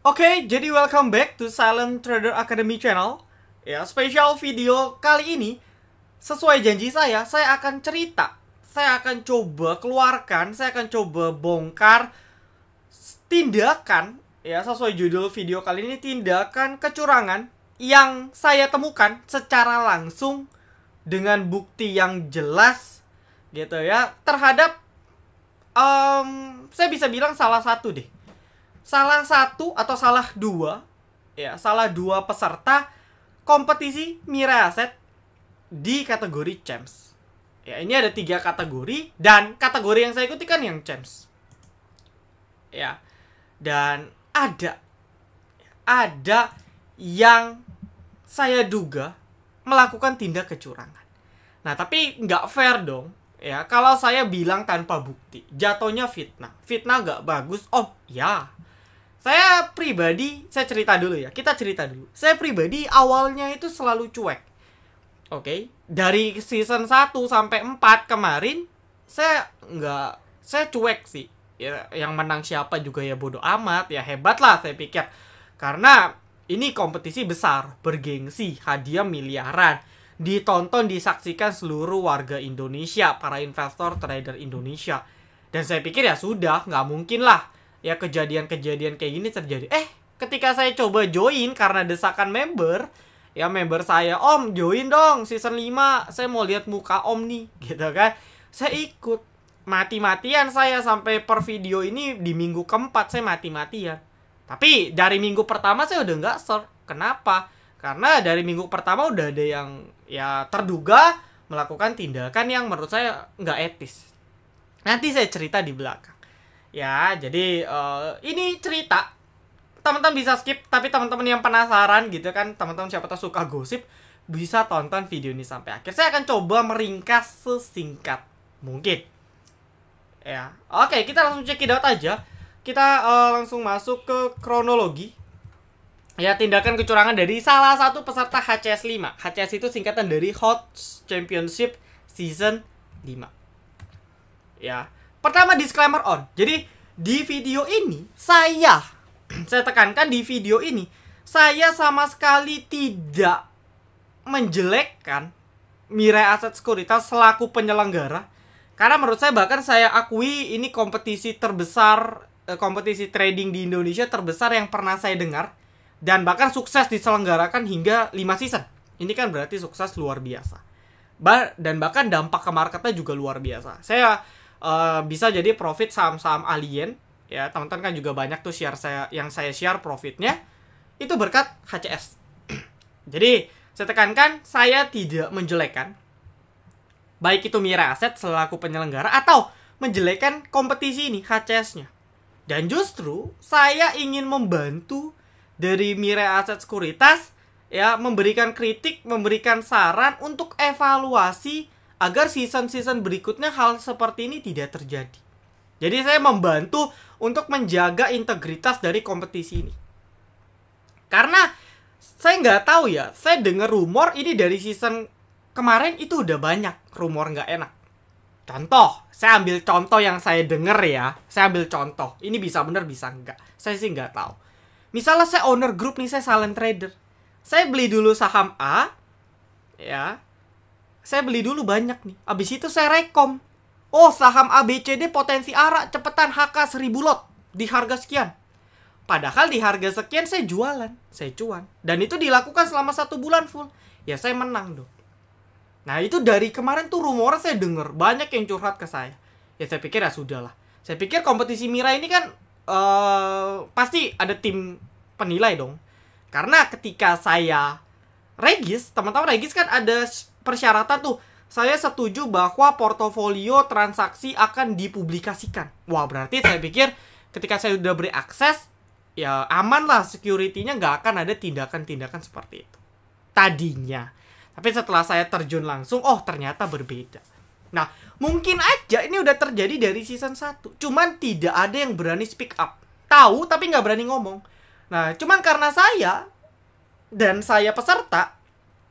Oke, jadi welcome back to Silent Trader Academy channel. Ya, spesial video kali ini sesuai janji saya akan cerita. Saya akan coba keluarkan, saya akan coba bongkar tindakan, ya sesuai judul video kali ini, tindakan kecurangan yang saya temukan secara langsung dengan bukti yang jelas gitu ya, terhadap saya bisa bilang salah satu deh. Salah satu atau salah dua, ya, salah dua peserta kompetisi Mirai Asset di kategori Champs. Ya, ini ada 3 kategori dan kategori yang saya ikuti kan yang Champs. Ya. Dan ada yang saya duga melakukan tindak kecurangan. Nah, tapi nggak fair dong. Ya, kalau saya bilang tanpa bukti, jatuhnya fitnah. Fitnah nggak bagus. Oh, ya. Saya pribadi, saya cerita dulu ya. Kita cerita dulu. Saya pribadi awalnya itu selalu cuek. Oke. Dari season 1 sampai 4 kemarin, saya cuek sih. Ya, yang menang siapa juga ya bodo amat. Ya hebat lah saya pikir. Karena ini kompetisi besar, bergengsi, hadiah miliaran. Ditonton, disaksikan seluruh warga Indonesia, para investor trader Indonesia. Dan saya pikir ya sudah, nggak mungkin lah ya kejadian-kejadian kayak gini terjadi. Ketika saya coba join karena desakan member, ya member saya, "Om, join dong season 5, saya mau lihat muka Om nih," gitu kan. Saya ikut. Mati-matian saya sampai per video ini di minggu keempat saya mati-matian. Tapi dari minggu pertama saya udah nggak ser. Kenapa? Karena dari minggu pertama udah ada yang ya terduga melakukan tindakan yang menurut saya nggak etis. Nanti saya cerita di belakang. Ya, jadi ini cerita. Teman-teman bisa skip, tapi teman-teman yang penasaran gitu kan, teman-teman siapa tahu suka gosip, bisa tonton video ini sampai akhir. Saya akan coba meringkas sesingkat mungkin. Ya, oke, kita langsung check it out aja. Kita langsung masuk ke kronologi. Ya, tindakan kecurangan dari salah satu peserta HCS 5. HCS itu singkatan dari Hot Championship Season 5. Ya. Pertama, disclaimer on. Jadi, di video ini, saya tekankan di video ini, saya sama sekali tidak menjelekkan Mirai Asset Sekuritas selaku penyelenggara. Karena menurut saya, bahkan saya akui ini kompetisi terbesar, kompetisi trading di Indonesia terbesar yang pernah saya dengar. Dan bahkan sukses diselenggarakan hingga 5 season. Ini kan berarti sukses luar biasa. Dan bahkan dampak ke marketnya juga luar biasa. Saya bisa jadi profit saham-saham alien. Ya, teman-teman kan juga banyak tuh yang saya share profitnya. Itu berkat HCS. Jadi, saya tekankan, saya tidak menjelekkan baik itu Mirai Asset selaku penyelenggara atau menjelekkan kompetisi ini, HCS-nya. Dan justru, saya ingin membantu dari Mirai Asset Sekuritas, ya, memberikan kritik, memberikan saran untuk evaluasi agar season-season berikutnya hal seperti ini tidak terjadi. Jadi saya membantu untuk menjaga integritas dari kompetisi ini. Karena saya nggak tahu ya, saya dengar rumor ini dari season kemarin itu udah banyak rumor nggak enak. Contoh, saya ambil contoh yang saya dengar ya. Saya ambil contoh. Ini bisa benar, bisa enggak. Saya sih nggak tahu. Misalnya saya owner grup nih, saya silent trader. Saya beli dulu saham A, ya. Saya beli dulu banyak nih. Abis itu saya rekom. Oh, saham ABCD potensi ARA, cepetan HK 1000 lot di harga sekian. Padahal di harga sekian saya jualan, saya cuan. Dan itu dilakukan selama 1 bulan full. Ya saya menang dong. Nah itu dari kemarin tuh rumor saya dengar. Banyak yang curhat ke saya. Ya saya pikir ya sudahlah. Saya pikir kompetisi Mirai ini kan pasti ada tim penilai dong. Karena ketika saya regis, teman-teman regis kan ada persyaratan tuh. Saya setuju bahwa portofolio transaksi akan dipublikasikan. Wah, berarti saya pikir ketika saya udah beri akses, ya aman lah, security-nya nggak akan ada tindakan-tindakan seperti itu. Tadinya. Tapi setelah saya terjun langsung, oh ternyata berbeda. Nah, mungkin aja ini udah terjadi dari season 1. Cuman tidak ada yang berani speak up. Tahu tapi nggak berani ngomong. Nah, cuman karena saya dan saya peserta,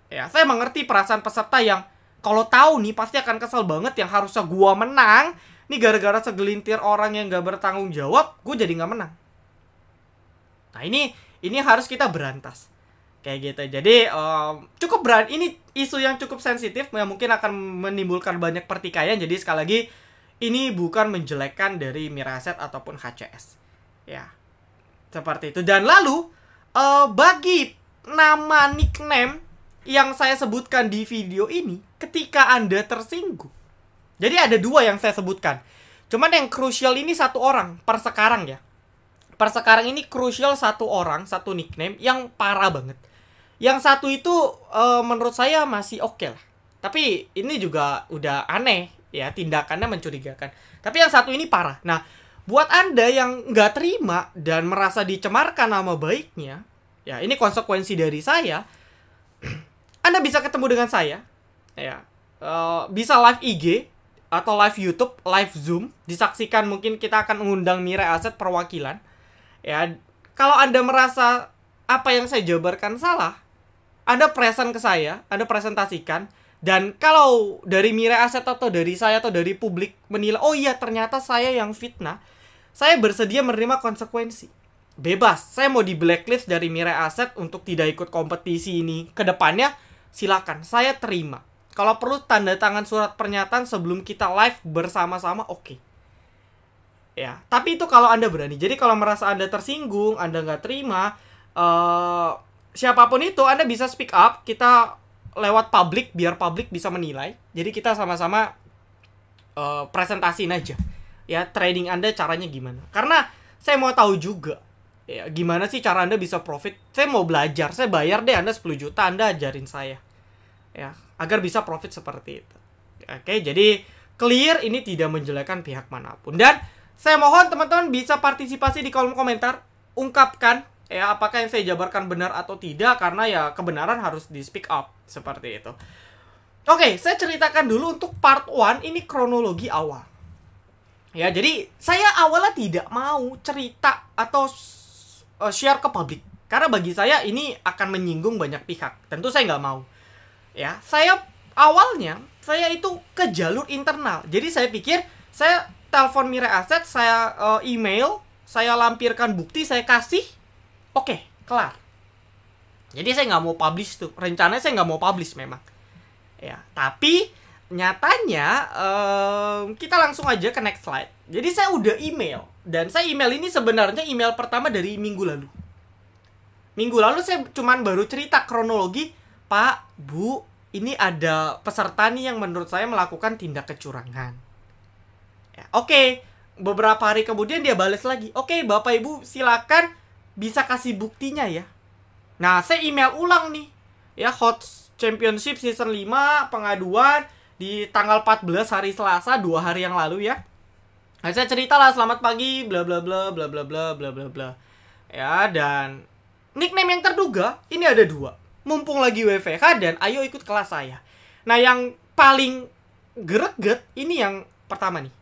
ya saya mengerti perasaan peserta yang kalau tahu nih pasti akan kesel banget, yang harusnya gua menang. Nih gara-gara segelintir orang yang gak bertanggung jawab, gue jadi gak menang. Nah, ini harus kita berantas. Kayak gitu. Jadi cukup berat. Ini isu yang cukup sensitif, yang mungkin akan menimbulkan banyak pertikaian. Jadi sekali lagi, ini bukan menjelekkan dari Miraset ataupun HCS. Ya, seperti itu. Dan lalu bagi nama nickname yang saya sebutkan di video ini, ketika Anda tersinggung, jadi ada 2 yang saya sebutkan. Cuman yang krusial ini 1 orang per sekarang ya. Per sekarang ini krusial 1 orang, 1 nickname yang parah banget. Yang 1 itu menurut saya masih oke lah. Tapi ini juga udah aneh ya, tindakannya mencurigakan. Tapi yang 1 ini parah. Nah, buat Anda yang nggak terima dan merasa dicemarkan nama baiknya, ya ini konsekuensi dari saya. Anda bisa ketemu dengan saya, ya bisa live IG atau live YouTube, live Zoom, disaksikan. Mungkin kita akan mengundang Mirai Aset perwakilan. Ya, kalau Anda merasa apa yang saya jabarkan salah, Anda present ke saya, Anda presentasikan. Dan kalau dari Mirai Aset atau dari saya atau dari publik menilai, oh iya ternyata saya yang fitnah, saya bersedia menerima konsekuensi. Bebas, saya mau di blacklist dari Mirai Aset untuk tidak ikut kompetisi ini ke depannya, silakan, saya terima. Kalau perlu tanda tangan surat pernyataan sebelum kita live bersama-sama, oke. Ya, tapi itu kalau Anda berani. Jadi kalau merasa Anda tersinggung, Anda nggak terima, siapapun itu, Anda bisa speak up. Kita lewat publik, biar publik bisa menilai. Jadi kita sama-sama presentasiin aja. Ya, trading Anda caranya gimana. Karena saya mau tahu juga, ya, gimana sih cara Anda bisa profit. Saya mau belajar, saya bayar deh Anda 10 juta, Anda ajarin saya. Ya, agar bisa profit seperti itu. Oke, jadi clear, ini tidak menjelekkan pihak manapun. Dan saya mohon teman-teman bisa partisipasi di kolom komentar, ungkapkan ya apakah yang saya jabarkan benar atau tidak, karena ya kebenaran harus di speak up seperti itu. Oke, saya ceritakan dulu untuk part 1, ini kronologi awal. Ya, jadi saya awalnya tidak mau cerita atau share ke publik, karena bagi saya ini akan menyinggung banyak pihak. Tentu saya nggak mau. Ya, awalnya saya itu ke jalur internal. Jadi saya pikir saya telepon Mirai Aset, saya email, saya lampirkan bukti, saya kasih, oke, kelar. Jadi saya nggak mau publish tuh. Rencananya saya nggak mau publish memang. Ya, tapi nyatanya kita langsung aja ke next slide. Jadi saya udah email. Dan saya email ini sebenarnya email pertama dari minggu lalu. Minggu lalu saya cuman baru cerita kronologi, Pak, Bu, ini ada peserta nih yang menurut saya melakukan tindak kecurangan. Ya, oke, beberapa hari kemudian dia balas lagi. Oke, Bapak Ibu silakan bisa kasih buktinya ya. Nah, saya email ulang nih. Ya, Hot Championship Season 5 pengaduan di tanggal 14 hari Selasa, 2 hari yang lalu ya. Nah, saya cerita lah, selamat pagi, bla bla bla bla bla bla bla bla bla. Ya, dan nickname yang terduga ini ada 2. Mumpung lagi WFH dan ayo ikut kelas saya. Nah, yang paling greget ini yang pertama nih.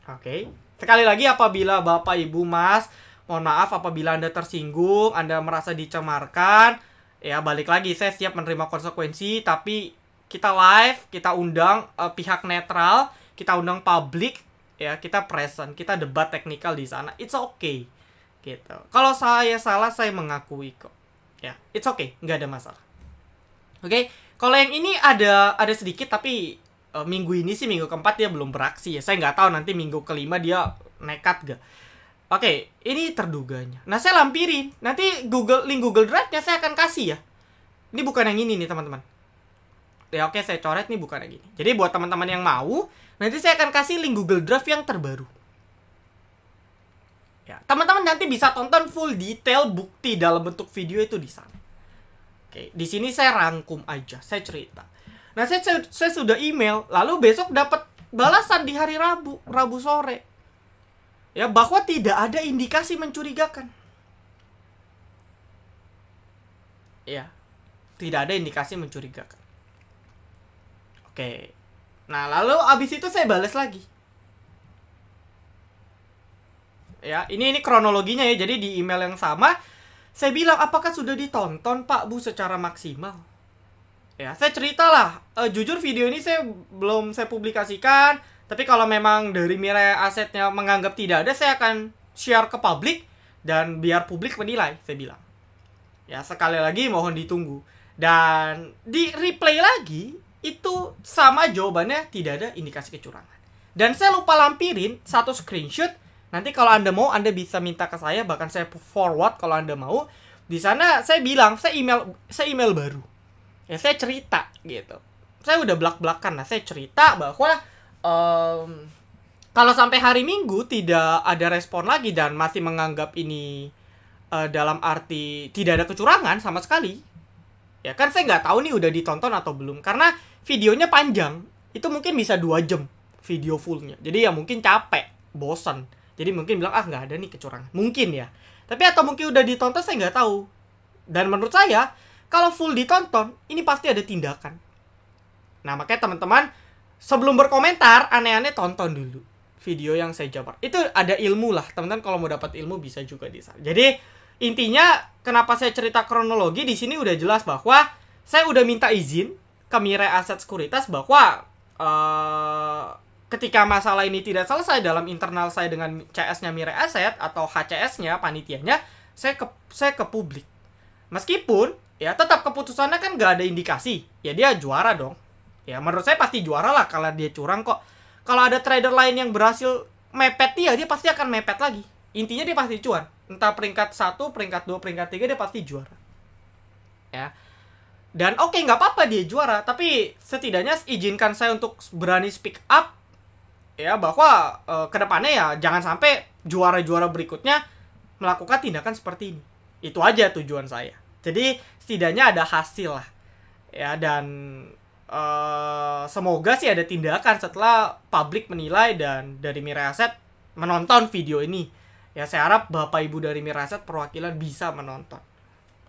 Oke. Sekali lagi, apabila Bapak Ibu Mas, mohon maaf apabila Anda tersinggung, Anda merasa dicemarkan, ya balik lagi, saya siap menerima konsekuensi. Tapi kita live, kita undang pihak netral, kita undang publik, ya kita present, kita debat teknikal di sana. It's okay, gitu. Kalau saya salah, saya mengakui kok. Ya, it's okay, nggak ada masalah. Oke, kalau yang ini ada sedikit, tapi minggu ini sih minggu keempat dia belum beraksi ya. Saya nggak tahu nanti minggu kelima dia nekat gak. Oke, ini terduganya. Nah, saya lampirin. Nanti link Google Drive-nya saya akan kasih ya. Ini bukan yang ini nih, teman-teman. Ya, oke, saya coret nih, bukan yang ini. Jadi buat teman-teman yang mau, nanti saya akan kasih link Google Drive yang terbaru. Ya, teman-teman nanti bisa tonton full detail bukti dalam bentuk video itu di sana. Oke, di sini saya rangkum aja, saya cerita. Nah, saya sudah email, lalu besok dapat balasan di hari Rabu sore. Ya, bahwa tidak ada indikasi mencurigakan. Ya, tidak ada indikasi mencurigakan. Oke. Nah, lalu abis itu saya balas lagi. Ya, ini kronologinya ya. Jadi di email yang sama, saya bilang, apakah sudah ditonton Pak Bu secara maksimal? Ya, saya ceritalah. Jujur video ini belum saya publikasikan. Tapi kalau memang dari Mirai Asetnya menganggap tidak ada, saya akan share ke publik. Dan biar publik menilai, saya bilang. Ya, sekali lagi mohon ditunggu. Dan di replay lagi, itu sama jawabannya, tidak ada indikasi kecurangan. Dan saya lupa lampirin satu screenshot. Nanti kalau Anda mau, Anda bisa minta ke saya, bahkan saya forward kalau Anda mau. Di sana saya bilang, saya email baru. Ya, saya cerita gitu. Saya udah belak-belakan lah, saya cerita bahwa kalau sampai hari Minggu tidak ada respon lagi dan masih menganggap ini dalam arti tidak ada kecurangan sama sekali, ya kan saya nggak tahu nih udah ditonton atau belum. Karena videonya panjang, itu mungkin bisa 2 jam video fullnya. Jadi ya mungkin capek, bosan. Jadi mungkin bilang, nggak ada nih kecurangan. Mungkin ya. Tapi atau mungkin udah ditonton, saya nggak tahu. Dan menurut saya, kalau full ditonton, ini pasti ada tindakan. Nah, makanya teman-teman, sebelum berkomentar, aneh-aneh tonton dulu video yang saya jawab. Itu ada ilmu lah. Teman-teman kalau mau dapat ilmu bisa juga di sana. Jadi, intinya kenapa saya cerita kronologi, di sini udah jelas bahwa saya udah minta izin ke Mirai Asset Sekuritas bahwa ketika masalah ini tidak selesai dalam internal saya dengan CS-nya Mirai Asset atau HCS-nya, panitianya, saya ke publik. Meskipun, ya tetap keputusannya kan nggak ada indikasi. Ya dia juara dong. Ya menurut saya pasti juara lah kalau dia curang kok. Kalau ada trader lain yang berhasil mepet dia pasti akan mepet lagi. Intinya dia pasti cuan. Entah peringkat 1, peringkat 2, peringkat 3, dia pasti juara. Ya. Dan oke, nggak apa-apa dia juara. Tapi setidaknya izinkan saya untuk berani speak up. Ya, bahwa kedepannya ya jangan sampai juara-juara berikutnya melakukan tindakan seperti ini. Itu aja tujuan saya. Jadi setidaknya ada hasil lah. Ya, dan semoga sih ada tindakan setelah publik menilai dan dari Mirai Asset menonton video ini. Ya, saya harap Bapak Ibu dari Mirai Asset perwakilan bisa menonton.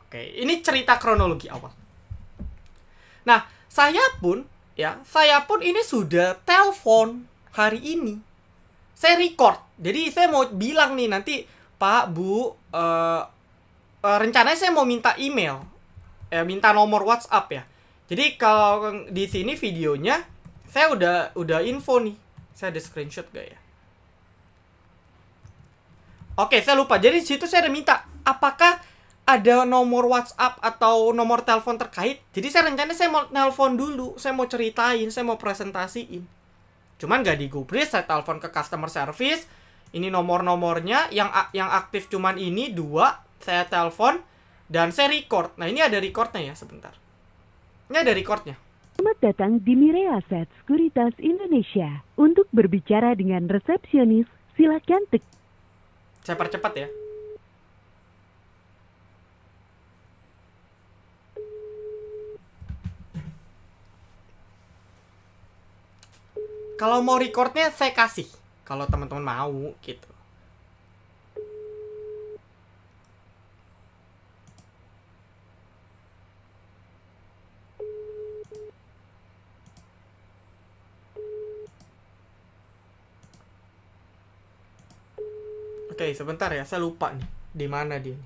Oke, ini cerita kronologi awal. Nah, saya pun ini sudah telepon hari ini. Saya record. Jadi saya mau bilang nih nanti, Pak, Bu, rencananya saya mau minta email. Minta nomor WhatsApp ya. Jadi kalau di sini videonya saya udah info nih. Saya ada screenshot gak ya? Oke, saya lupa. Jadi di situ saya ada minta apakah ada nomor WhatsApp atau nomor telepon terkait. Jadi saya rencananya saya mau nelpon dulu, saya mau ceritain, saya mau presentasiin. Cuman gak digubris, saya telepon ke customer service. Ini nomor-nomornya yang aktif cuman ini 2. Saya telepon dan saya record. Nah, ini ada recordnya ya, sebentar. Ini ada recordnya. Selamat datang di Mirai Asset Sekuritas Indonesia. Untuk berbicara dengan resepsionis, silakan Saya percepat ya. Kalau mau recordnya saya kasih. Kalau teman-teman mau gitu. Oke, sebentar ya, saya lupa nih di mana dia.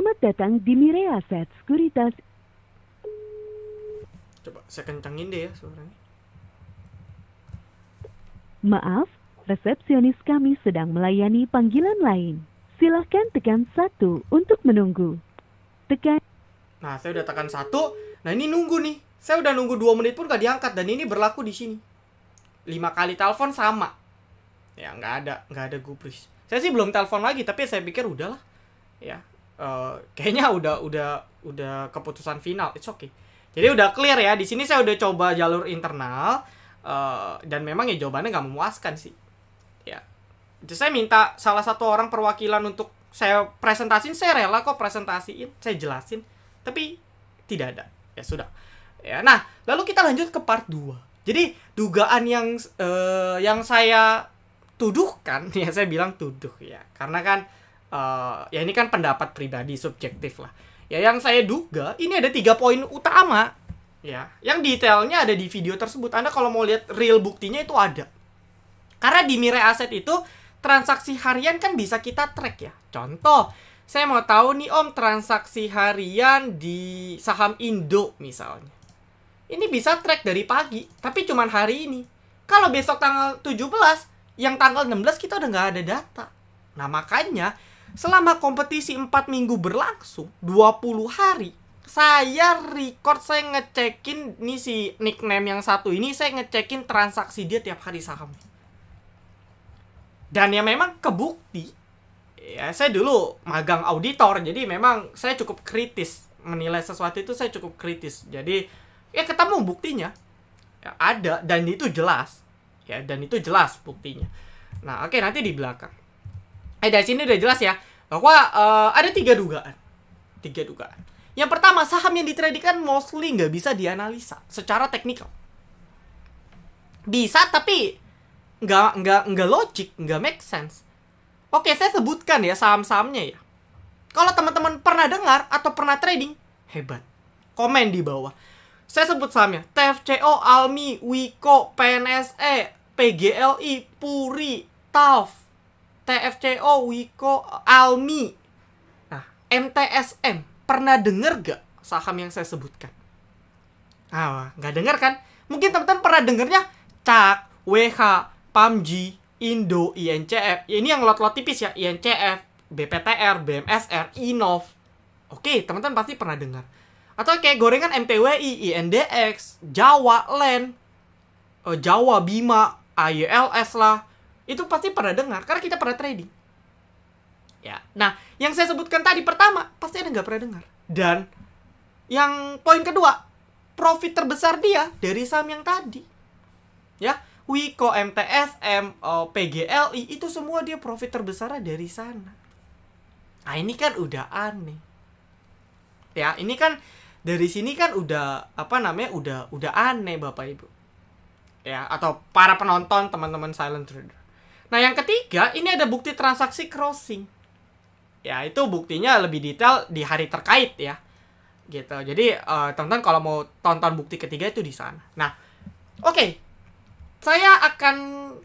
Selamat datang di Mirai Asset Sekuritas. Coba saya kencangin deh ya suaranya. Maaf, resepsionis kami sedang melayani panggilan lain. Silahkan tekan 1 untuk menunggu. Tekan. Nah, saya udah tekan 1. Nah, ini nunggu nih. Saya udah nunggu 2 menit pun gak diangkat. Dan ini berlaku di sini. 5 kali telepon sama. Ya, nggak ada gubris. Saya sih belum telepon lagi, tapi saya pikir udahlah. Ya, kayaknya udah keputusan final. It's okay. Jadi udah clear ya. Di sini saya udah coba jalur internal. Dan memang ya jawabannya nggak memuaskan sih. Ya, itu saya minta salah satu orang perwakilan untuk saya presentasiin. Saya rela kok presentasiin, saya jelasin. Tapi tidak ada. Ya sudah. Ya, nah, lalu kita lanjut ke part 2. Jadi dugaan yang saya tuduhkan, ya saya bilang tuduh ya, karena kan ya ini kan pendapat pribadi subjektif lah. Ya, yang saya duga ini ada 3 poin utama. Ya, yang detailnya ada di video tersebut. Anda kalau mau lihat real buktinya itu ada. Karena di Mirai Asset itu transaksi harian kan bisa kita track ya. Contoh, saya mau tahu nih Om, transaksi harian di saham Indo misalnya. ini bisa track dari pagi, tapi cuman hari ini. Kalau besok tanggal 17, yang tanggal 16 kita udah nggak ada data. Nah makanya selama kompetisi 4 minggu berlangsung 20 hari, saya ngecekin nih si nickname yang satu ini, saya ngecekin transaksi dia tiap hari sahamnya. Dan ya memang kebukti. Ya saya dulu magang auditor, jadi memang saya cukup kritis menilai sesuatu itu, saya cukup kritis. Jadi ya ketemu buktinya. Ya, ada dan itu jelas. Ya dan itu jelas buktinya. Nah, oke, nanti di belakang. Dari sini udah jelas ya bahwa ada 3 dugaan. 3 dugaan. Yang pertama, saham yang ditradikan mostly nggak bisa dianalisa secara teknikal. Bisa, tapi nggak logik, nggak make sense. Oke, saya sebutkan ya saham-sahamnya ya. Kalau teman-teman pernah dengar atau pernah trading, hebat. Komen di bawah. Saya sebut sahamnya: TFCO, Almi, Wiko, PNSE, PGLI, Puri, TAF, TFCO, Wiko, Almi. Nah, MTSM. Pernah denger gak saham yang saya sebutkan? Nggak denger kan? Mungkin teman-teman pernah dengernya CAK, WH, PAMG, Indo, INCF. Ini yang lot-lot tipis ya. INCF, BPTR, BMSR, Innov. Oke, teman-teman pasti pernah dengar. Atau kayak gorengan MTWI, INDX, Jawa, LEN, Jawa, Bima, AYLS lah. Itu pasti pernah dengar, karena kita pernah trading. Ya, nah, yang saya sebutkan tadi pertama, pasti Anda nggak pernah dengar. Dan yang poin kedua, profit terbesar dia dari saham yang tadi. Ya, Wiko, MTSM, PGLI, itu semua dia profit terbesarnya dari sana. Nah, ini kan udah aneh. Ya, ini kan dari sini kan udah udah aneh Bapak Ibu. Ya, atau para penonton, teman-teman silent trader. Nah, yang ketiga, ini ada bukti transaksi crossing. Ya, itu buktinya lebih detail di hari terkait ya. Gitu. Jadi, teman-teman kalau mau tonton bukti ketiga itu di sana. Nah, oke. Saya akan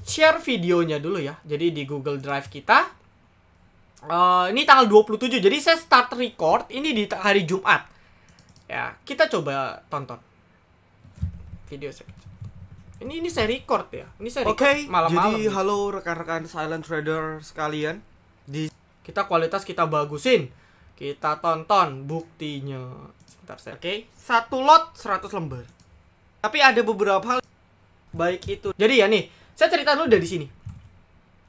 share videonya dulu ya. Jadi di Google Drive kita. Ini tanggal 27. Jadi saya start record ini di hari Jumat. Ya, kita coba tonton video saya. Ini saya record ya. Ini saya record malam-malam. Jadi halo rekan-rekan silent trader sekalian. Kita kualitas kita bagusin. Kita tonton buktinya. Sebentar saya. Oke. 1 lot 100 lembar. Tapi ada beberapa hal baik itu. Jadi ya nih, saya cerita dulu dari sini.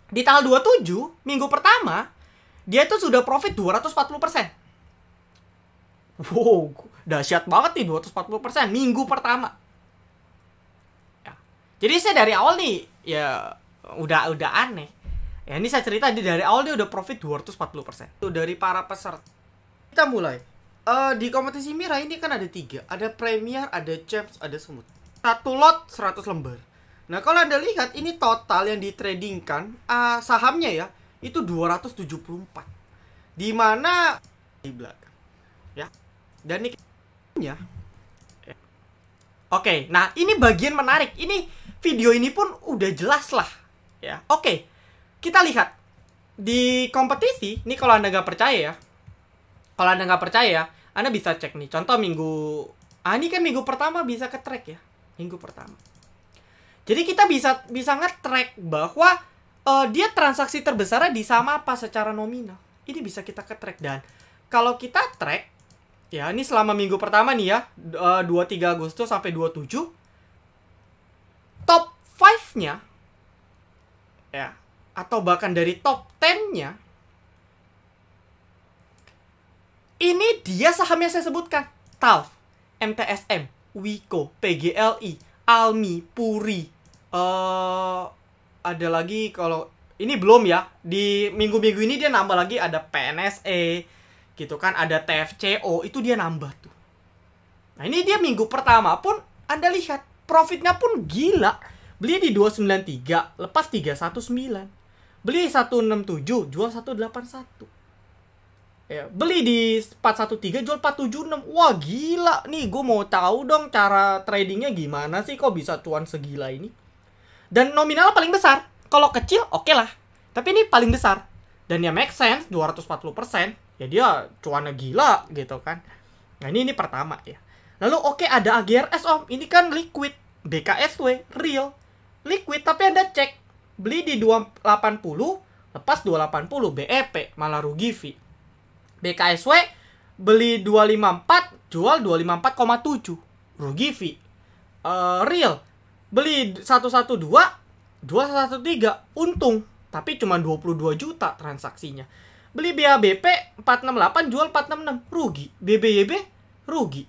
Di tanggal 27, minggu pertama, dia tuh sudah profit 240%. Wow, dahsyat banget nih 240% minggu pertama. Ya. Jadi saya dari awal nih ya udah aneh. Ya, ini saya cerita dari awal dia udah profit 240%. Itu dari para peserta. Kita mulai. Di kompetisi Mira ini kan ada 3. Ada Premier, ada Champs, ada Smooth. 1 lot 100 lembar. Nah, kalau Anda lihat ini total yang ditradingkan sahamnya ya, itu 274. Di mana di belakang. Ya. Dan ini ya. Oke, nah ini bagian menarik. Ini video ini pun udah jelas lah. Ya. Oke. Kita lihat di kompetisi, ini kalau Anda nggak percaya ya, kalau Anda nggak percaya, Anda bisa cek nih. Contoh minggu, ini kan minggu pertama bisa ke track ya, minggu pertama. Jadi kita bisa nge-track bahwa dia transaksi terbesarnya di saham apa secara nominal. Ini bisa kita ke track, dan kalau kita track, ya ini selama minggu pertama nih ya, 23 Agustus sampai 27, top 5-nya, ya, atau bahkan dari top 10-nya, ini dia saham yang saya sebutkan. TAF, MTSM, Wiko, PGLI, Almi, Puri. Ada lagi kalau ini belum ya. Di minggu-minggu ini dia nambah lagi, ada PNSE gitu kan, ada TFCO, itu dia nambah tuh. Nah, ini dia minggu pertama pun Anda lihat profitnya pun gila. Beli di 293, lepas 319. Beli 167, jual 181. Ya, beli di 413, jual 476. Wah, gila. Nih, gue mau tahu dong cara tradingnya gimana sih, kok bisa cuan segila ini. Dan nominalnya paling besar. Kalau kecil, oke lah. Tapi ini paling besar. Dan ya make sense, 240%. Ya dia cuannya gila gitu kan. Nah, ini pertama ya. Lalu oke, ada AGRS om, ini kan liquid. BKSW, real. Liquid, tapi Anda cek. Beli di 280, lepas 280, BEP, malah rugi fee. BKSW, beli 254, jual 254,7, rugi fee. Real, beli 112, jual 113, untung. Tapi cuma 22 juta transaksinya. Beli BABP 468, jual 466, rugi. BBYB, rugi.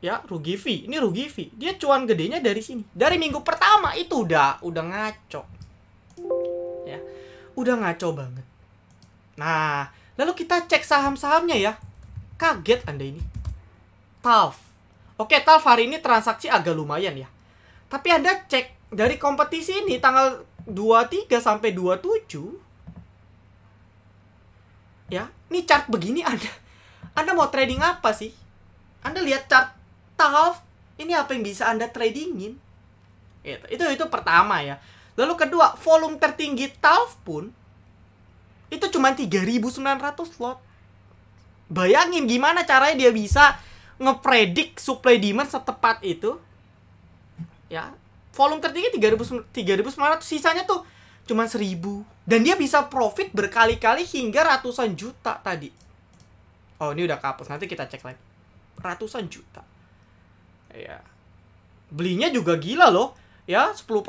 Ya, rugi fee. Ini rugi fee. Dia cuan gedenya dari sini. Dari minggu pertama itu udah ngaco. Ya. Udah ngaco banget. Nah, lalu kita cek saham-sahamnya ya. Kaget Anda ini. TALF. Oke, TALF hari ini transaksi agak lumayan ya. Tapi Anda cek dari kompetisi ini tanggal 23 sampai 27. Ya, ini chart begini Anda mau trading apa sih? Anda lihat chart TALF, ini apa yang bisa Anda tradingin? Itu pertama ya. Lalu kedua, volume tertinggi TALF pun itu cuma 3.900 lot. Bayangin gimana caranya dia bisa ngepredik supply demand setepat itu. Ya, volume tertinggi 3.900, sisanya tuh cuma 1.000. Dan dia bisa profit berkali-kali hingga ratusan juta tadi. Oh, ini udah kehapus, nanti kita cek lagi. Ratusan juta. Ya. Belinya juga gila loh. Ya, 10%.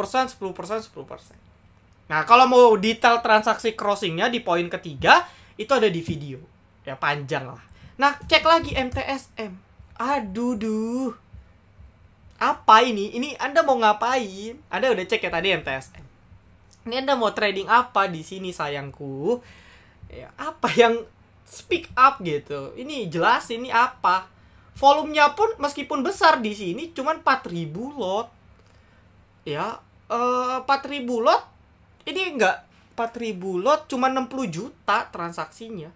Nah, kalau mau detail transaksi crossingnya di poin ketiga, itu ada di video. Ya, panjang lah. Nah, cek lagi MTSM. Aduh. Apa ini? Ini Anda mau ngapain? Anda udah cek ya tadi MTSM. Ini Anda mau trading apa di sini sayangku? Ya, apa yang speak up gitu? Ini jelas ini apa? Volumenya pun meskipun besar di sini cuman 4.000 lot. Ya, 4.000 lot. Ini enggak 4.000 lot, cuma 60 juta transaksinya.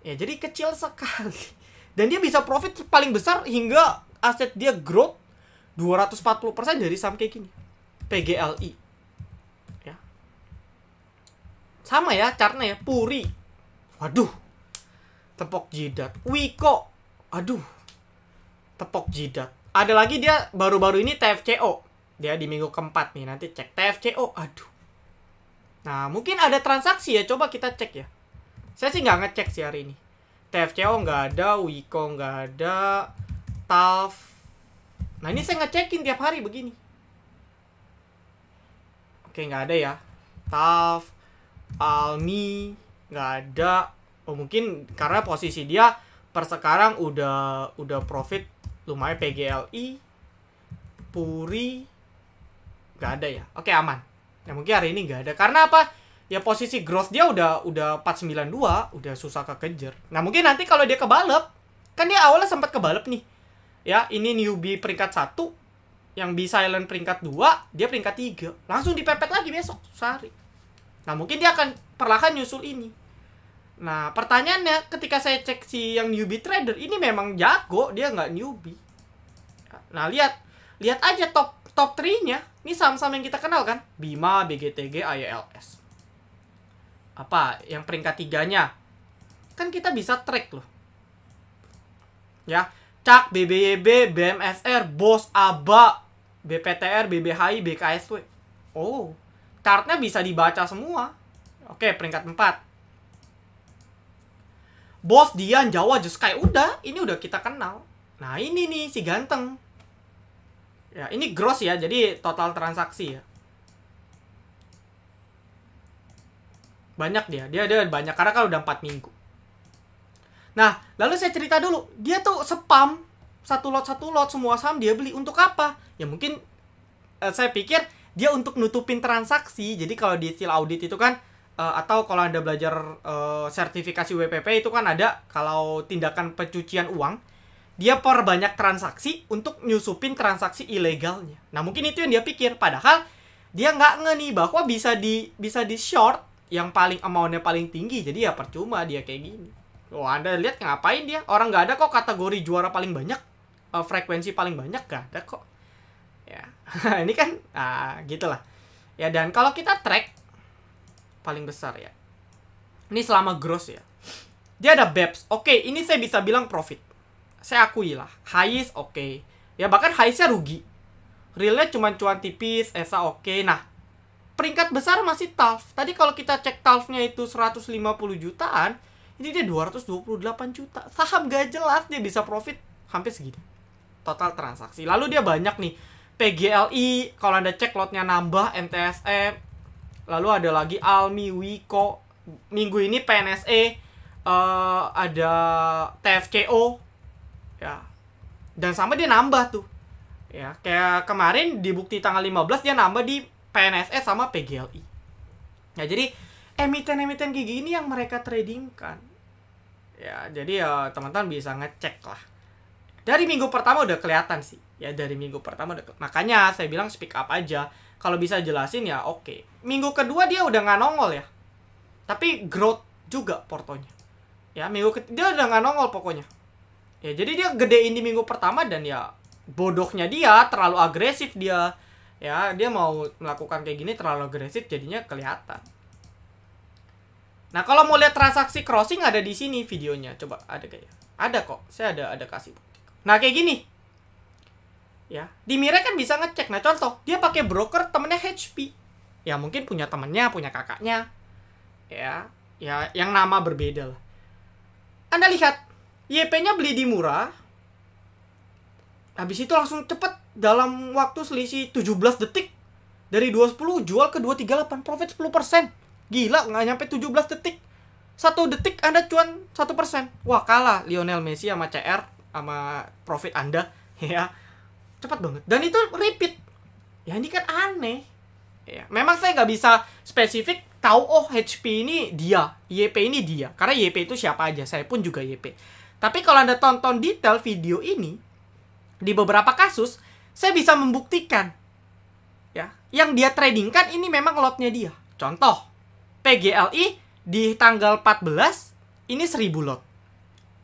Ya, jadi kecil sekali. Dan dia bisa profit paling besar hingga aset dia growth 240% dari saham kayak gini. PGLI. Ya. Sama ya chartnya ya, Puri. Waduh. Tepok jidat. Wiko. Aduh. Tepok jidat. Ada lagi dia baru-baru ini TFCO. Dia di minggu keempat nih, nanti cek TFCO. Aduh. Nah, mungkin ada transaksi ya, coba kita cek ya. Saya sih nggak ngecek sih hari ini. TFCO nggak ada, Wiko nggak ada, TALF. Nah, ini saya ngecekin tiap hari begini. Oke, nggak ada ya. TALF, Almi, nggak ada. Oh, mungkin karena posisi dia per sekarang udah profit lumayan. PGLI, Puri, nggak ada ya. Oke, aman. Ya mungkin hari ini nggak ada. Karena apa? Ya posisi growth dia udah 492, udah susah kekejar. Nah, mungkin nanti kalau dia kebalap, kan dia awalnya sempat kebalap nih. Ya, ini newbie peringkat 1, yang B silent peringkat 2, dia peringkat 3. Langsung dipepet lagi besok sehari. Nah, mungkin dia akan perlahan nyusul ini. Nah, pertanyaannya ketika saya cek si yang newbie trader, ini memang jago, dia nggak newbie. Nah, lihat aja top 3-nya. Ini saham-saham yang kita kenal kan? Bima, BGTG, ILS. Apa? Yang peringkat 3-nya. Kan kita bisa track loh. Ya, CAK, BBYB, BMSR, BOS, ABA, BPTR, BBHI, BKSW. Oh, chartnya bisa dibaca semua. Oke, peringkat 4. BOS, Dian, Jawa, Juskai. Udah, ini udah kita kenal. Nah, ini nih si ganteng. Ya, ini gross ya, jadi total transaksi ya. Banyak dia banyak karena kan udah 4 minggu. Nah, lalu saya cerita dulu. Dia tuh spam satu lot semua saham dia beli. Untuk apa? Ya mungkin saya pikir dia untuk nutupin transaksi. Jadi kalau di hasil audit itu kan atau kalau Anda belajar sertifikasi WPP itu kan ada kalau tindakan pencucian uang, dia perbanyak transaksi untuk nyusupin transaksi ilegalnya. Nah, mungkin itu yang dia pikir. Padahal dia nggak nge nih bahwa bisa di short yang paling amount-nya paling tinggi. Jadi ya percuma dia kayak gini. Oh, Anda lihat ngapain dia? Orang nggak ada kok kategori juara paling banyak, frekuensi paling banyak nggak ada kok. Ya, ini kan gitulah. Ya, dan kalau kita track paling besar ya. Ini selama gross ya. Dia ada BEPS. Oke, ini saya bisa bilang profit. saya akui lah, Highs oke. Ya bahkan Highs-nya rugi. Realnya cuma cuan tipis, ESA oke. Nah, peringkat besar masih TALF. Tadi kalau kita cek TALF-nya itu 150 jutaan, ini dia 228 juta. Saham gak jelas dia bisa profit hampir segini. Total transaksi. Lalu dia banyak nih. PGLI, kalau Anda cek lotnya nambah, MTSM. Lalu ada lagi Almi, Wiko. Minggu ini PNSE, ada TFCO. Ya. Dan sama dia nambah tuh. Ya, kayak kemarin di bukti tanggal 15 dia nambah di PNSE sama PGLI. Ya, jadi emiten-emiten kayak gini yang mereka tradingkan. Ya, jadi ya teman-teman bisa ngecek lah. Dari minggu pertama udah kelihatan sih. Ya, dari minggu pertama udah makanya saya bilang speak up aja. Kalau bisa jelasin ya oke. Minggu kedua dia udah nggak nongol ya. Tapi growth juga portonya. Ya, minggu dia udah nggak nongol pokoknya. Ya, jadi dia gedein di minggu pertama dan ya bodohnya dia, terlalu agresif dia. Ya, dia mau melakukan kayak gini terlalu agresif jadinya kelihatan. Nah, kalau mau lihat transaksi crossing ada di sini videonya. Coba ada kayak. Ada kok. Saya ada kasih bukti. Nah, kayak gini. Ya, di Mire kan bisa ngecek. Nah, contoh, dia pakai broker temennya HP. Ya, mungkin punya temennya, punya kakaknya. Ya, yang nama berbeda lah. Anda lihat, YP-nya beli di murah. Habis itu langsung cepet dalam waktu selisih 17 detik. Dari 210 jual ke 238, profit 10%. Gila, nggak nyampe 17 detik. 1 detik Anda cuan 1%. Wah, kalah Lionel Messi sama CR sama profit Anda. Ya, cepat banget. Dan itu repeat. Ya, ini kan aneh. Ya, memang saya nggak bisa spesifik tahu, oh HP ini dia, YP ini dia. Karena YP itu siapa aja, saya pun juga YP. Tapi kalau Anda tonton detail video ini, di beberapa kasus, saya bisa membuktikan. Ya, yang dia tradingkan ini memang lotnya dia. Contoh, PGLI di tanggal 14, ini 1000 lot.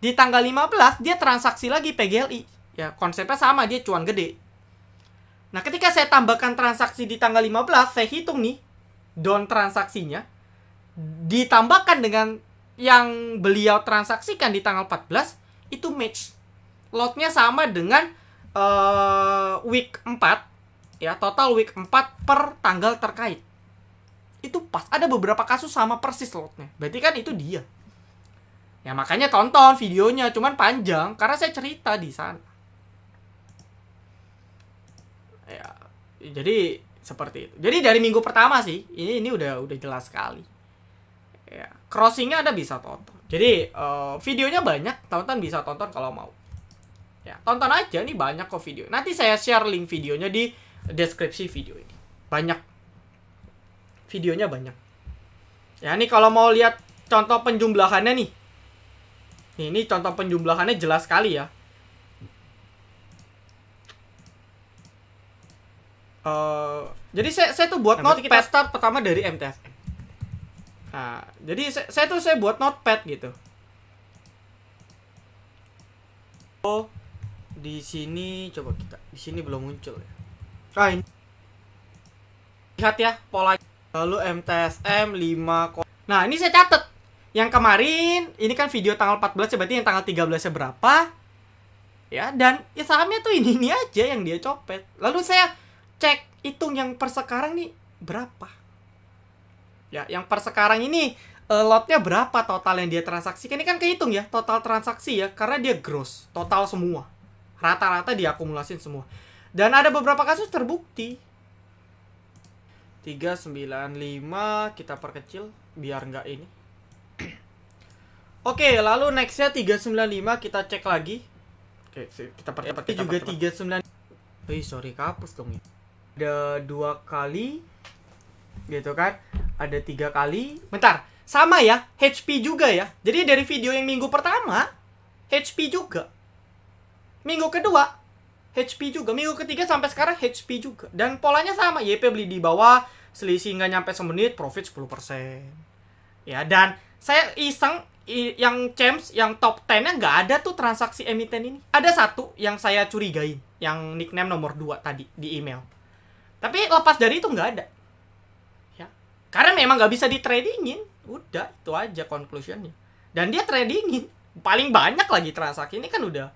Di tanggal 15, dia transaksi lagi PGLI. Ya, konsepnya sama, dia cuan gede. Nah, ketika saya tambahkan transaksi di tanggal 15, saya hitung nih, down transaksinya, ditambahkan dengan yang beliau transaksikan di tanggal 14, itu match. Lotnya sama dengan week 4, ya, total week 4 per tanggal terkait. Itu pas. Ada beberapa kasus sama persis lotnya. Berarti kan itu dia. Ya, makanya tonton videonya, cuman panjang karena saya cerita di sana. Ya, jadi seperti itu. Jadi dari minggu pertama sih, ini udah jelas sekali. Ya, crossingnya Anda bisa tonton. Jadi videonya banyak, teman-teman bisa tonton kalau mau. Ya, tonton aja, nih banyak kok video. Nanti saya share link videonya di deskripsi video ini. Banyak. Videonya banyak. Ya, ini kalau mau lihat contoh penjumlahannya nih. Ini contoh penjumlahannya jelas sekali ya. Jadi saya tuh buat notepad. Kita start pertama dari MTSM. Nah, jadi saya buat notepad gitu. Oh, di sini coba kita. Di sini belum muncul ya. Ah, ini. Lihat ya pola. Lalu MTSM 5. Nah, ini saya catat. Yang kemarin ini kan video tanggal 14 ya, berarti yang tanggal 13-nya berapa? Ya, dan ya sahamnya tuh ini aja yang dia copet. Lalu saya cek hitung yang per sekarang nih berapa. Ya, yang per sekarang ini lotnya berapa total yang dia transaksikan. Ini kan kehitung ya, total transaksi ya, karena dia gross, total semua. Rata-rata diakumulasin semua. Dan ada beberapa kasus terbukti. 395 kita perkecil biar nggak ini. Oke, lalu nextnya 395 kita cek lagi. Oke, kita percepat juga 39. Sorry, kapus dong ya. Ada 2 kali gitu kan, ada 3 kali. Bentar, sama ya, HP juga ya. Jadi dari video yang minggu pertama HP juga, minggu kedua HP juga, minggu ketiga sampai sekarang HP juga. Dan polanya sama, YP beli di bawah, selisih nggak nyampe semenit, profit 10%. Ya, dan saya iseng, yang Champs, yang top 10-nya nggak ada tuh transaksi emiten ini. Ada satu yang saya curigain, yang nickname nomor 2 tadi di email. Tapi lepas dari itu nggak ada. Ya, karena memang nggak bisa di tradingin. Udah, itu aja conclusionnya. Dan dia tradingin. Paling banyak lagi transaksi. Ini kan udah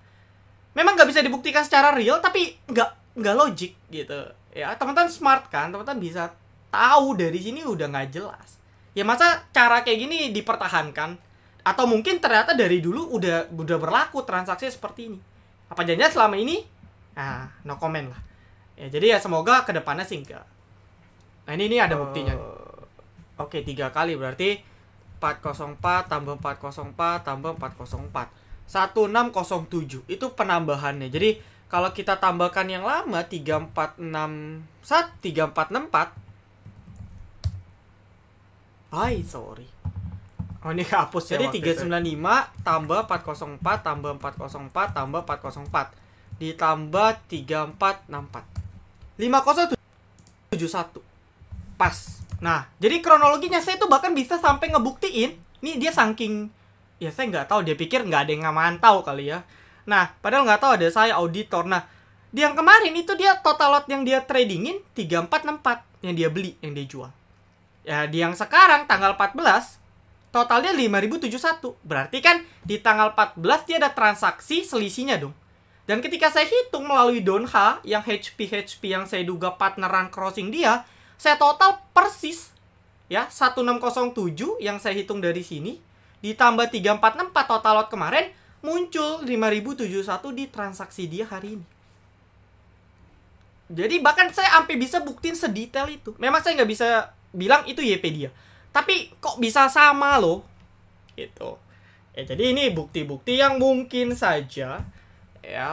memang nggak bisa dibuktikan secara real, tapi nggak logik gitu. Ya teman-teman smart kan, teman-teman bisa tahu dari sini udah nggak jelas. Ya masa cara kayak gini dipertahankan? Atau mungkin ternyata dari dulu udah berlaku transaksi seperti ini. Apa janjinya selama ini? Nah, no comment lah. Ya jadi ya semoga kedepannya sih enggak. Nah ini ada buktinya. Oke, 3 kali berarti 404 tambah 404 tambah 404. 1607 itu penambahannya. Jadi kalau kita tambahkan yang lama 3464. Sorry. Oh ini hapus. Jadi 395 tambah 404 tambah 404 tambah 404 ditambah 3464. 5071. Pas. Nah, jadi kronologinya saya tuh bahkan bisa sampai ngebuktiin. Ini dia saking, ya saya nggak tahu, dia pikir nggak ada yang ngamantau kali ya. Nah, padahal nggak tahu ada saya auditor. Nah, di yang kemarin itu dia total lot yang dia tradingin 3464 yang dia beli, yang dia jual. Ya, di yang sekarang tanggal 14 totalnya 5071. Berarti kan di tanggal 14 dia ada transaksi selisihnya dong. Dan ketika saya hitung melalui Donha yang HP yang saya duga partneran crossing dia, saya total persis ya 1607 yang saya hitung dari sini ditambah 3464 total lot kemarin muncul 5071 di transaksi dia hari ini. Jadi bahkan saya sampai bisa buktiin sedetail itu. Memang saya nggak bisa bilang itu YP dia, tapi kok bisa sama loh gitu. Ya jadi ini bukti-bukti yang mungkin saja ya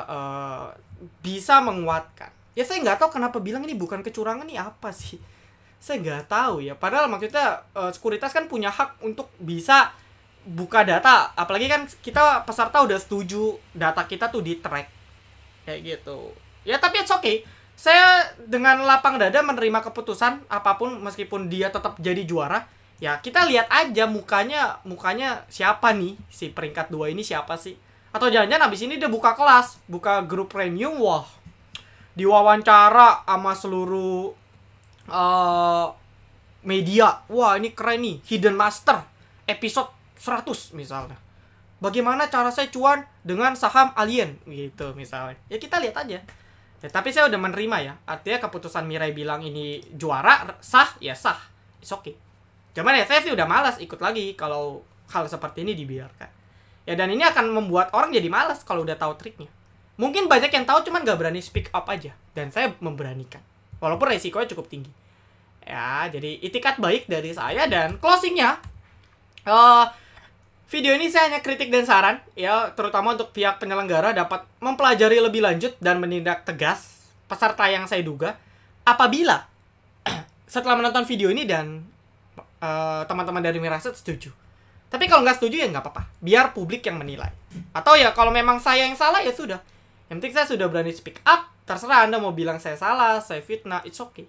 bisa menguatkan. Ya saya nggak tahu kenapa bilang ini bukan kecurangan, ini apa sih? Saya nggak tahu ya. Padahal maksudnya sekuritas kan punya hak untuk bisa buka data. Apalagi kan kita peserta udah setuju data kita tuh di track kayak gitu. Ya tapi it's okay. Saya dengan lapang dada menerima keputusan apapun meskipun dia tetap jadi juara. Ya kita lihat aja mukanya siapa nih si peringkat 2 ini, siapa sih? Atau jangan-jangan abis ini dia buka kelas, buka grup premium, wah diwawancara sama seluruh media. Wah ini keren nih, Hidden Master episode 100 misalnya. Bagaimana cara saya cuan dengan saham alien gitu misalnya. Ya kita lihat aja. Ya, tapi saya udah menerima ya. Artinya keputusan Mirai bilang ini juara, sah, ya sah. It's okay. Cuman ya saya sih udah malas ikut lagi kalau hal seperti ini dibiarkan. Ya dan ini akan membuat orang jadi malas kalau udah tahu triknya. Mungkin banyak yang tahu cuman gak berani speak up aja. Dan saya memberanikan. Walaupun resikonya cukup tinggi. Ya jadi itikat baik dari saya dan closingnya. Video ini saya hanya kritik dan saran. Ya terutama untuk pihak penyelenggara dapat mempelajari lebih lanjut dan menindak tegas peserta yang saya duga. Apabila setelah menonton video ini dan teman-teman dari Miraset setuju. Tapi kalau nggak setuju ya nggak apa-apa. Biar publik yang menilai. Atau ya kalau memang saya yang salah ya sudah. Yang penting saya sudah berani speak up. Terserah Anda mau bilang saya salah, saya fitnah, it's okay.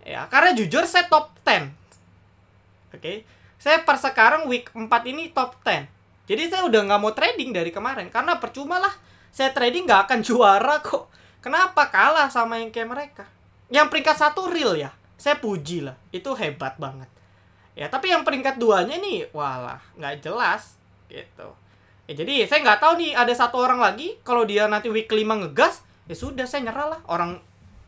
Ya, karena jujur saya top 10. Oke. Saya per sekarang week 4 ini top 10. Jadi saya udah nggak mau trading dari kemarin. Karena percuma lah. Saya trading nggak akan juara kok. Kenapa kalah sama yang kayak mereka? Yang peringkat 1 real ya. Saya puji lah. Itu hebat banget. Ya, tapi yang peringkat 2-nya nih, walah, nggak jelas, gitu. Ya, jadi saya nggak tahu nih, ada satu orang lagi, kalau dia nanti week 5 ngegas, ya sudah, saya nyerah lah. Orang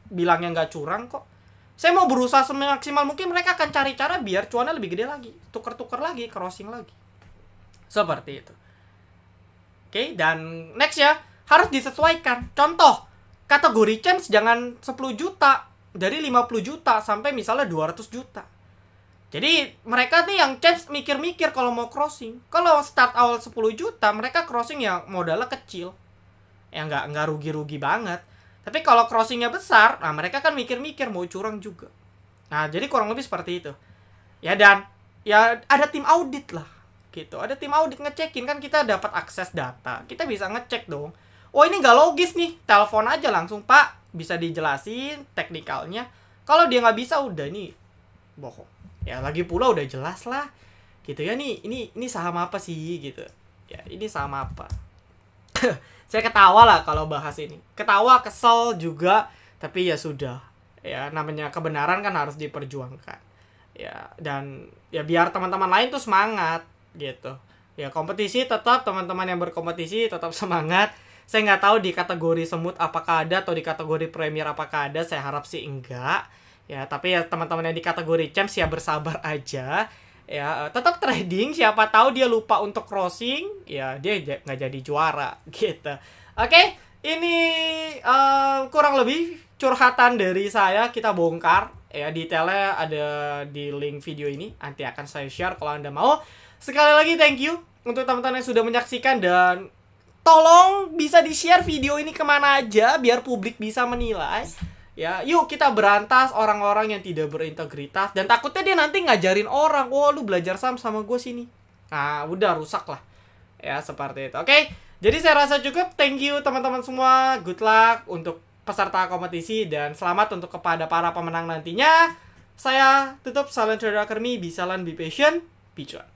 bilangnya nggak curang kok. Saya mau berusaha semaksimal mungkin, mereka akan cari cara biar cuannya lebih gede lagi. Tuker-tuker lagi, crossing lagi. Seperti itu. Oke, dan next ya, harus disesuaikan. Contoh, kategori champs jangan 10 juta, dari 50 juta sampai misalnya 200 juta. Jadi mereka nih yang champs mikir-mikir kalau mau crossing. Kalau start awal 10 juta, mereka crossing yang modalnya kecil. Ya nggak rugi-rugi banget. Tapi kalau crossingnya besar, nah mereka kan mikir-mikir mau curang juga. Nah jadi kurang lebih seperti itu. Ya dan ya ada tim audit lah. Gitu. Ada tim audit ngecekin, kan kita dapat akses data. Kita bisa ngecek dong. Oh ini nggak logis nih. Telepon aja langsung, Pak. Bisa dijelasin teknikalnya. Kalau dia nggak bisa, udah ini bohong. Ya lagi pula udah jelas lah gitu ya, ini saham apa sih gitu ya, ini saham apa. Saya ketawa lah kalau bahas ini, ketawa, kesel juga, tapi ya sudah ya, namanya kebenaran kan harus diperjuangkan ya, dan ya biar teman-teman lain tuh semangat gitu ya. Kompetisi tetap, teman-teman yang berkompetisi tetap semangat, Saya nggak tahu di kategori semut apakah ada atau di kategori premier apakah ada. Saya harap sih enggak. Ya, tapi ya teman-teman yang di kategori champs ya bersabar aja. Ya, tetap trading. Siapa tahu dia lupa untuk crossing, ya dia nggak jadi juara gitu. Oke, ini kurang lebih curhatan dari saya. Kita bongkar. Ya, detailnya ada di link video ini. Nanti akan saya share kalau Anda mau. Sekali lagi thank you untuk teman-teman yang sudah menyaksikan, dan tolong bisa di-share video ini kemana aja biar publik bisa menilai. Ya, yuk kita berantas orang-orang yang tidak berintegritas, dan takutnya dia nanti ngajarin orang, "Oh, lu belajar sama gue sini." Nah, udah rusak lah. Ya, seperti itu. Oke. Jadi saya rasa cukup. Thank you teman-teman semua. Good luck untuk peserta kompetisi dan selamat untuk kepada para pemenang nantinya. Saya tutup. Silent Trader Academy, be silent, be patient, be cuan.